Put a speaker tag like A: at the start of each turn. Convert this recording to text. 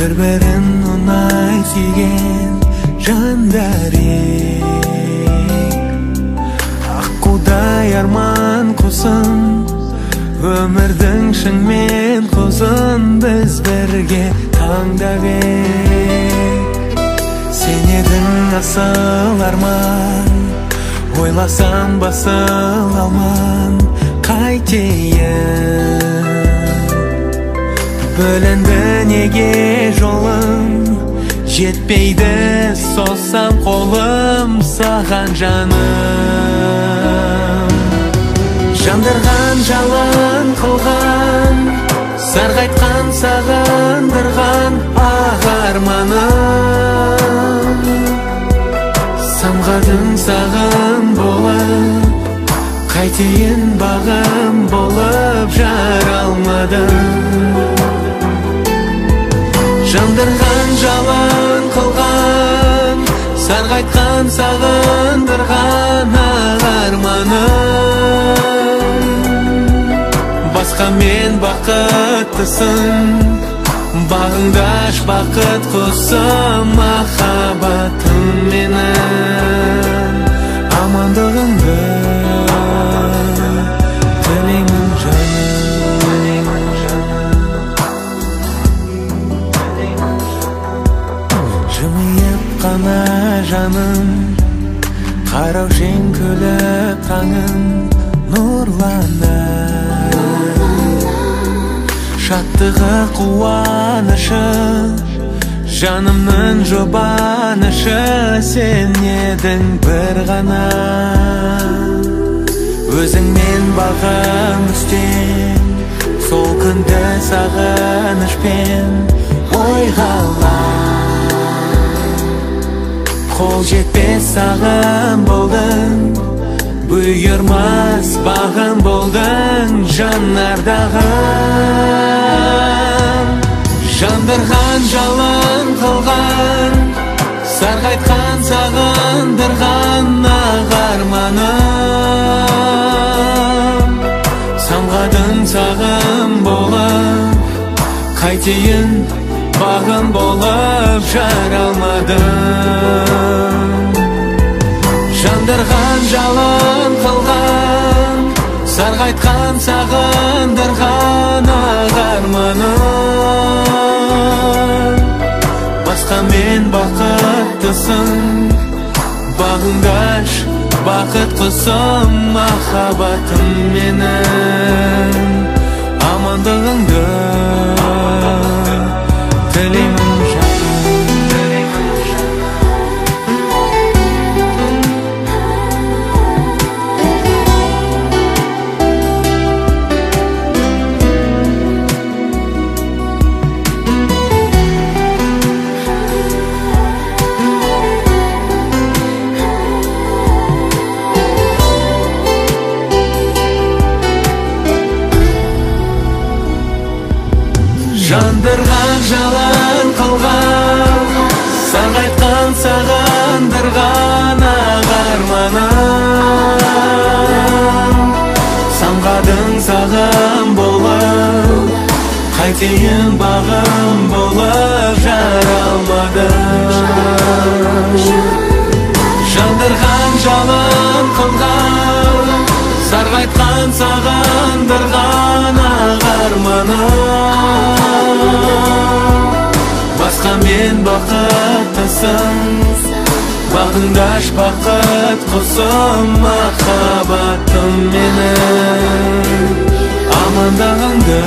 A: Bir-birin unay suygan janlar Аққудай арман құсын Өмірдің шын мен құзын Біз бірге таңдап Сен едің асыл арман Ойласам басыл алман Қайтейін Бөлінді неге жолым Жетпейді созсам қолым Саған жаным Жандырған жалын қылған Сарғайтқан сағындырған ақ арманым Самғадың сағым болып Қайтейін бағым болып жаралмадым Жандырған жалын қылған Сарғайтқан сағындырған ақ арманым Басқа мен бақыттысың Бағыңдаш бақыт құсым Махаббатым менің Амандығыңды тілеймін жаным Жымиып қана жаным Қараушен күліп таңым нұрланып Шаттығы қуанышы Жанымның жұбанышы Сен едің бір ғана Өзіңмен бағым үстем Сол күнді сағынышпен ойғалам Қол жетпес сағым болдың Бұйырмас бағым болдың жаннардағым Жандырған жалын қылған Сарғайтқан сағындырған ақ арманым Самғадың сағым болып Қайтейін бағым болып жаралмадым Жандырған жалын қылған Сарғайтқан сағындырған ақ арманым Басқа мен бақыттысың Бағыңдаш бақыт құсым Махаббатым менің Амандығыңды тілеймін Жандырған жалын қылған Сарғайтқан сағындырған ақ арманым Самғадың сағым болып Қайтейін бағым болып жаралмадым Жандырған жалын қылған Сарғайтқан сағындырған ақ арманым Басқа мен бақыттысың Бағыңдаш бақыт құсым Махаббатым менің Амандығыңды